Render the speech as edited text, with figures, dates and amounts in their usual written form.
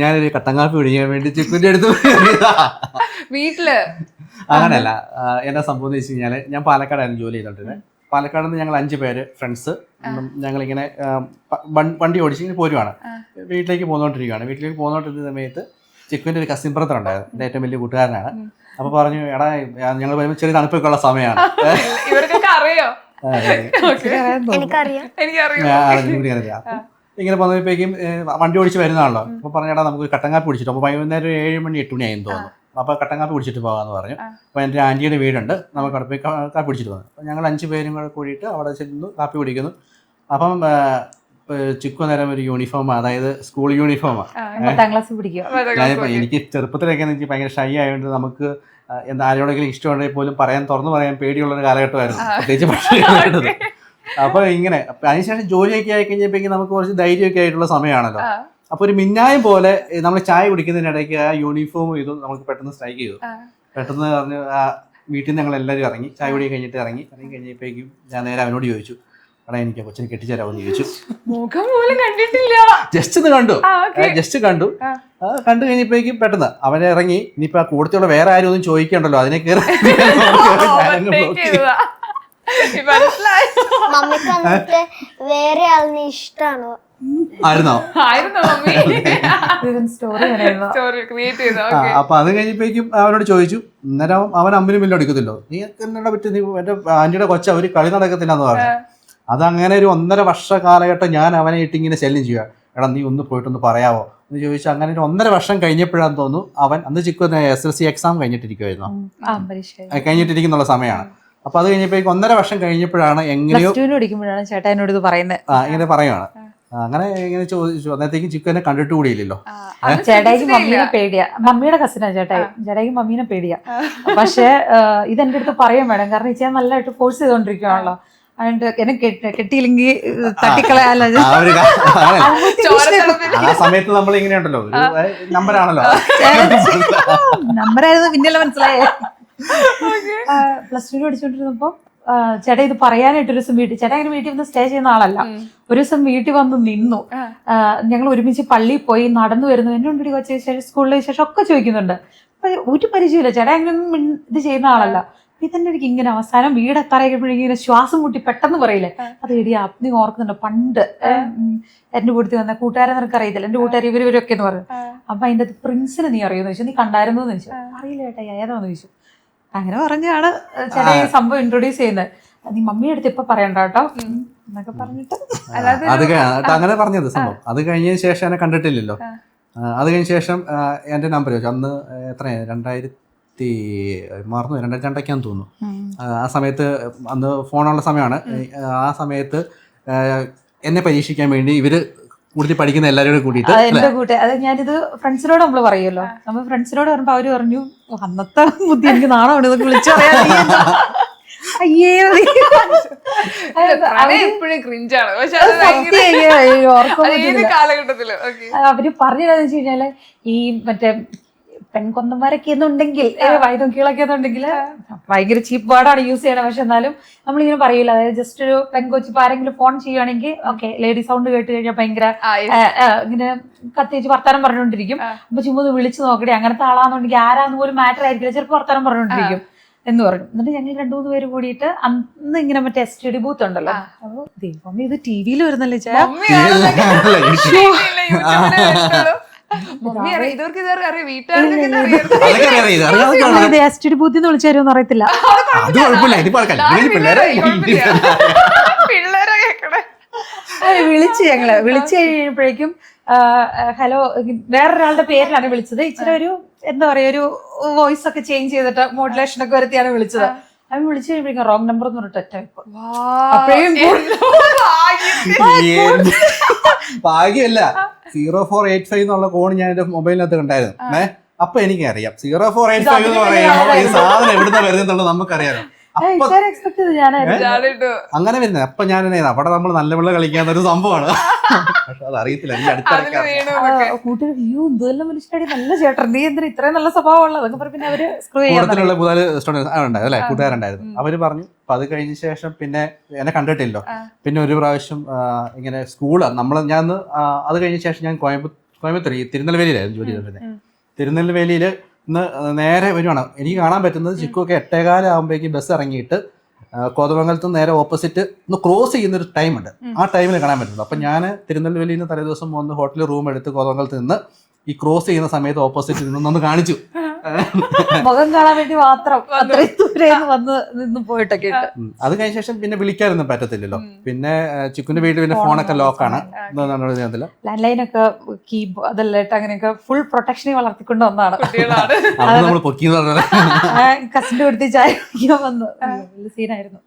ഞാനൊരു കട്ടൻ കാപ്പി കുടിക്കാൻ വേണ്ടി ചിക്കുന്റെ അടുത്ത് വീട്ടില് അങ്ങനെയല്ല. എന്നാ സംഭവം എന്ന് വെച്ച് കഴിഞ്ഞാല് ഞാൻ പാലക്കാടായിരുന്നു ജോലി ചെയ്തോണ്ടിരുന്നത്. പാലക്കാട് നിന്ന് ഞങ്ങൾ 5 പേര് ഫ്രണ്ട്സ് ഞങ്ങളിങ്ങനെ വണ്ടി ഓടിച്ച് ഇങ്ങനെ പോരുവാണ്. വീട്ടിലേക്ക് പോന്നോണ്ടിരിക്കുന്ന സമയത്ത് ചിക്കുവിന്റെ ഒരു കസിൻ ബ്രദർ ഉണ്ടായിരുന്നു. എൻ്റെ ഏറ്റവും വലിയ കൂട്ടുകാരനാണ്. അപ്പൊ പറഞ്ഞു, എടാ ഞങ്ങൾ വരുമ്പോൾ ചെറിയ തണുപ്പൊക്കെ ഉള്ള സമയമാണ്. ഇവർക്കൊക്കെ അറിയോ? ഇങ്ങനെ വന്നപ്പോഴേക്കും വണ്ടി ഓടിച്ച് വരുന്നതാണല്ലോ. അപ്പൊ പറഞ്ഞാൽ നമുക്ക് കട്ടൻ കാപ്പി കുടിച്ചിട്ട്, അപ്പൊ വൈകുന്നേരം 7 മണി 8 മണി ആയെന്ന് തോന്നുന്നു. അപ്പൊ കട്ടൻ കാപ്പി കുടിച്ചിട്ട് പോകാന്ന് പറഞ്ഞു. അപ്പൊ എൻ്റെ ആന്റിയുടെ വീടുണ്ട്, നമുക്ക് അവിടെ പോയി കാപ്പി കുടിച്ചിട്ട് പോകുന്നു. അപ്പൊ ഞങ്ങൾ 5 പേരും കൂടെ കൂടിയിട്ട് അവിടെ ചെന്ന് കാപ്പി കുടിക്കുന്നു. അപ്പം ചിക്കു നേരം ഒരു യൂണിഫോം, അതായത് സ്കൂൾ യൂണിഫോമാണ്. എനിക്ക് ചെറുപ്പത്തിലൊക്കെ എനിക്ക് ഭയങ്കര ഷൈ ആയതുകൊണ്ട് നമുക്ക് എന്താ ആരോടെങ്കിലും ഇഷ്ടമുണ്ടെങ്കിൽ പോലും തുറന്നു പറയാൻ പേടിയുള്ളൊരു കാലഘട്ടമായിരുന്നു, പ്രത്യേകിച്ച് ഭക്ഷണം. അപ്പൊ ഇങ്ങനെ അതിനുശേഷം ജോലിയൊക്കെ ആയി കഴിഞ്ഞപ്പോഴേക്കും നമുക്ക് കുറച്ച് ധൈര്യമൊക്കെ ആയിട്ടുള്ള സമയമാണല്ലോ. അപ്പൊ ഒരു മിന്നായം പോലെ നമ്മൾ ചായ കുടിക്കുന്നതിനിടയ്ക്ക് ആ യൂണിഫോം ഇതും നമുക്ക് പെട്ടെന്ന് സ്ട്രൈക്ക് ചെയ്തു. പെട്ടെന്ന് പറഞ്ഞു വീട്ടിൽ നിന്ന് ഞങ്ങൾ എല്ലാവരും ഇറങ്ങി, ചായ കുടി കഴിഞ്ഞിട്ട് ഇറങ്ങി കഴിഞ്ഞപ്പോഴേക്കും ഞാൻ നേരെ അവനോട് ചോദിച്ചു, എടാ എനിക്ക് കൊച്ചിനെ കെട്ടിച്ചേരാമെന്ന് ചോദിച്ചു. ജസ്റ്റ് കണ്ടു കഴിഞ്ഞപ്പോഴേക്കും പെട്ടെന്ന് അവനെ ഇറങ്ങി. ഇനിയിപ്പോ ആ കൂടത്തിലുള്ള വേറെ ആരും ഒന്നും ചോദിക്കണ്ടല്ലോ, അതിനെ കയറി വേറെ ആളിനെ ഇഷ്ടാണോ ആയിരുന്നോ? അപ്പൊ അത് കഴിഞ്ഞപ്പോഴേക്കും അവനോട് ചോദിച്ചു. അന്നേരം അവൻ അമ്മിനും മില്ലും എടുക്കത്തില്ലോ, നീ എന്നാ പറ്റും, നീ എന്റെ ആന്റിയുടെ കൊച്ച അവര് കളി നടക്കത്തില്ല എന്ന് പറഞ്ഞു. അതങ്ങനെ ഒരു 1.5 വർഷ കാലഘട്ടം ഞാൻ അവനെ ഇട്ടിങ്ങനെ ശല്യം ചെയ്യുക. എടാ നീ ഒന്ന് പോയിട്ടൊന്ന് പറയാവോ എന്ന് ചോദിച്ചു. അങ്ങനെ ഒരു 1.5 വർഷം കഴിഞ്ഞപ്പോഴാന്ന് തോന്നുന്നു അവൻ, അന്ന് ചിക്കു SSLC എക്സാം കഴിഞ്ഞിട്ടിരിക്കുമായിരുന്നു, കഴിഞ്ഞിട്ടിരിക്കുന്നുള്ള സമയമാണ്. അപ്പൊ അത് കഴിഞ്ഞപ്പോഴേക്കും 1.5 വർഷം കഴിഞ്ഞപ്പോഴാണ് എങ്ങനെയോ ചേട്ടാനോട് ഇത് പറയുന്നത്, ഇങ്ങനെ പറയുവാണ്. അങ്ങനെ ഇങ്ങനെ ചോദിച്ചു. അന്നേരത്തേക്കും ചിക്കു എന്നെ കണ്ടിട്ട് കൂടിയില്ലല്ലോ. ചേട്ടായിക്ക് മമ്മീനെ പേടിയാ, മമ്മിയുടെ കസിനാ ചേട്ടായിക്ക് മമ്മീനെ പേടിയാ. പക്ഷെ ഇതെന്റെ അടുത്ത് പറയാൻ വേണം, കാരണം ഇച്ചാൻ നല്ലതായിട്ട് ഫോഴ്സ് ചെയ്തോണ്ടിരിക്കുകയാണല്ലോ. അതുകൊണ്ട് എന്നെ കെട്ടിയില്ലെങ്കിൽ തട്ടിക്കളയാലോ. ആ സമയത്ത് നമ്മൾ ഇങ്ങനെയുണ്ടല്ലോ, നമ്പറാണല്ലോ, നമ്പറായിരുന്നു പിന്നെയല്ല മനസ്സിലായേ. +2 പഠിച്ചോണ്ടിരുന്നപ്പോ ചേട്ടാ ഇത് പറയാനായിട്ട് ഒരു ദിവസം ചേട്ടാ ഇങ്ങനെ വീട്ടിൽ വന്ന് സ്റ്റേ ചെയ്യുന്ന ആളല്ല. ഒരു ദിവസം വീട്ടിൽ വന്ന് നിന്നു. ഞങ്ങൾ ഒരുമിച്ച് പള്ളിയിൽ പോയി നടന്നു വരുന്നു. എന്നോട് കൊച്ചു ശേഷം സ്കൂളിലെ ശേഷം ഒക്കെ ചോദിക്കുന്നുണ്ട്. അപ്പൊ ഒരു പരിചയമില്ല, ചേട്ടാ അങ്ങനെയൊന്നും ഇത് ചെയ്യുന്ന ആളല്ല. ഇതന്നെ എനിക്ക് ഇങ്ങനെ അവസാനം വീടെത്താറായപ്പോഴേക്കും ഇങ്ങനെ ശ്വാസം മുട്ടി പെട്ടെന്ന് പറയില്ലേ, അത് എടിയാ നീ ഓർക്കുന്നുണ്ട് പണ്ട് എന്റെ കൂട്ടത്തിൽ വന്ന കൂട്ടുകാരെ നിനക്ക് അറിയത്തില്ല, എന്റെ കൂട്ടുകാർ ഇവരൊക്കെ എന്ന് പറഞ്ഞു. അപ്പൊ അതിന്റെ പ്രിൻസിനെ നീ അറിയുമെന്ന് ചോദിച്ചു. നീ കണ്ടായിരുന്നു എന്ന് ചോദിച്ചു. അറിയില്ല ചേട്ടാ ഏതാന്ന് ചോദിച്ചു. അങ്ങനെ പറഞ്ഞാണ് ചേട്ടാ ഈ സംഭവം ഇൻട്രൊഡ്യൂസ് ചെയ്യുന്നത്. നീ മമ്മിയുടെ അടുത്ത് ഇപ്പൊ പറയണ്ട കേട്ടോ എന്നൊക്കെ പറഞ്ഞിട്ട് അങ്ങനെ പറഞ്ഞത് സംഭവം. അത് കഴിഞ്ഞതിന് ശേഷം എന്നെ കണ്ടിട്ടില്ലല്ലോ. അത് കഴിഞ്ഞ ശേഷം എന്റെ നമ്പർ ചോദിച്ചു. അന്ന് എത്രയാണ് 2002 തോന്നുന്നു. ആ സമയത്ത് അന്ന് ഫോണുള്ള സമയമാണ്. ആ സമയത്ത് എന്നെ പരീക്ഷിക്കാൻ വേണ്ടി ഇവര് കൂടുതൽ പഠിക്കുന്ന എല്ലാവരും കൂടിയിട്ട് എന്റെ കൂട്ടുകാർ, അത് ഞാനിത് ഫ്രണ്ട്സിനോട് നമ്മള് പറയുമല്ലോ, നമ്മൾ ഫ്രണ്ട്സിനോട് പറയുമ്പോ അവര് പറഞ്ഞു അന്നത്തെ ബുദ്ധി എനിക്ക് നാണമാണ് ഇതൊക്കെ വിളിച്ചു പറയാൻ. അയ്യേ അവര് പറഞ്ഞതെന്ന് വെച്ച് കഴിഞ്ഞാല് ഈ മറ്റേ പെൺകൊന്നന്മാരൊക്കെ എന്നുണ്ടെങ്കിൽ വൈദ്യുതികളൊക്കെ എന്നുണ്ടെങ്കിൽ ഭയങ്കര ചീപ്പ് വേർഡാണ് യൂസ് ചെയ്യണത്. പക്ഷെ എന്നാലും നമ്മളിങ്ങനെ പറയില്ല, അതായത് ജസ്റ്റ് ഒരു പെൺകൊച്ചി ഇപ്പൊ ആരെങ്കിലും ഫോൺ ചെയ്യുകയാണെങ്കിൽ ഓക്കെ ലേഡി സൗണ്ട് കേട്ട് കഴിഞ്ഞാൽ ഭയങ്കര ഇങ്ങനെ കത്തിച്ച് വർത്താനം പറഞ്ഞുകൊണ്ടിരിക്കും. അപ്പൊ ചുമ്മാ വിളിച്ചു നോക്കണേ അങ്ങനത്തെ ആളാന്നുണ്ടെങ്കിൽ ആരാന്ന് പോലും മാറ്റർ ആയിരിക്കില്ല, ചിലപ്പോൾ വർത്താനം പറഞ്ഞുകൊണ്ടിരിക്കും എന്ന് പറഞ്ഞു. എന്നിട്ട് ഞങ്ങൾ 2-3 പേര് കൂടിയിട്ട് അന്ന് ഇങ്ങനെ മറ്റേ STD ബൂത്ത് ഉണ്ടല്ലോ. അപ്പൊ ദൈവമേ ഇത് TV-ൽ വരുന്നല്ലേ ചേ, STD ബൂത്തിൽ നിന്ന് വിളിച്ചു തരുമെന്ന് അറിയത്തില്ല. വിളിച്ചു കഴിഞ്ഞപ്പോഴേക്കും ഹലോ വേറൊരാളുടെ പേരിലാണ് വിളിച്ചത്. ഇച്ചിരി ഒരു എന്താ പറയാ ഒരു വോയിസ് ഒക്കെ ചേഞ്ച് ചെയ്തിട്ട് മോഡുലേഷൻ ഒക്കെ വരുത്തിയാണ് വിളിച്ചത്. അവൻ വിളിച്ചു കഴിയുമ്പോഴേക്കും റോങ് നമ്പർ എന്ന് പറഞ്ഞിട്ട് ഒറ്റ ഭാഗ്യമല്ല 0485 എന്നുള്ള കോഡ് ഞാൻ എന്റെ മൊബൈലിനകത്ത് കണ്ടായിരുന്നു. അപ്പൊ എനിക്കറിയാം 0485 എന്ന് പറയുമ്പോൾ ഈ സാധനം എവിടുന്ന വരുന്നുള്ളത് നമുക്കറിയാലോ. അങ്ങനെ വരുന്നത്. അപ്പൊ ഞാൻ അവിടെ നമ്മൾ നല്ല വെള്ളം കളിക്കാവുന്ന ഒരു സംഭവമാണ്. പക്ഷെ അത് അറിയത്തില്ല. കൂട്ടുകാർ അയ്യോ എന്തെല്ലാം മനുഷ്യരുടെ നല്ല ചേട്ടൻ, നീ എന്തിനാ ഇത്രയും നല്ല സ്വഭാവമുള്ള അതൊക്കെ പറഞ്ഞ് പിന്നെ അവര് കൂട്ടത്തിലുള്ള കൂടുതൽ സ്റ്റുഡൻസ് അല്ലെ കൂട്ടുകാരുണ്ടായിരുന്നു. അവര് പറഞ്ഞു. അപ്പൊ അത് കഴിഞ്ഞ ശേഷം പിന്നെ എന്നെ കണ്ടിട്ടില്ലോ. പിന്നെ ഒരു പ്രാവശ്യം ഇങ്ങനെ സ്കൂള് ഞാൻ അത് കഴിഞ്ഞ ശേഷം ഞാൻ കോയമ്പത്തൂർ ഈ തിരുനെൽവേലിയിലായിരുന്നു ജോലി ചെയ്തിരുന്നത്. തിരുനെൽവേലിയിൽ ഇന്ന് നേരെ വരുവാണ്. എനിക്ക് കാണാൻ പറ്റുന്നത് ചിക്കുവൊക്കെ 8:15 ആകുമ്പോഴേക്കും ബസ് ഇറങ്ങിയിട്ട് കോതമംഗലത്ത് നേരെ ഓപ്പോസിറ്റ് ഒന്ന് ക്രോസ് ചെയ്യുന്നൊരു ടൈമുണ്ട്. ആ ടൈമിൽ കാണാൻ പറ്റുന്നത്. അപ്പം ഞാൻ തിരുനെൽവേലിയിൽ നിന്ന് തലേദിവസം വന്ന് ഹോട്ടലിൽ റൂം എടുത്ത് കോതമംഗലത്ത് നിന്ന് ഈ ക്രോസ് ചെയ്യുന്ന സമയത്ത് ഓപ്പോസിറ്റ് നിന്നൊന്ന് കാണിച്ചു. മുഖം കാണാൻ വേണ്ടി മാത്രം അത്രയും ദൂരെ വന്ന് നിന്ന് പോയിട്ടൊക്കെ ഉണ്ട്. അത് കഴിഞ്ഞ ശേഷം പിന്നെ വിളിക്കാനൊന്നും പറ്റത്തില്ലല്ലോ. പിന്നെ ചിക്കുന്റെ വീട്ടിൽ പിന്നെ ഫോണൊക്കെ ലോക്കാണ്. ലാൻഡ് ലൈനൊക്കെ കീ അതെല്ലാം ഇട്ട് അങ്ങനെയൊക്കെ ഫുൾ പ്രൊട്ടക്ഷനെ വളർത്തിക്കൊണ്ട് വന്നതാണ്. നമ്മൾ പൊക്കി കസിന്റെ കൊടുത്ത് ചായ കുടിക്കാൻ വന്നു. സീനായിരുന്നു.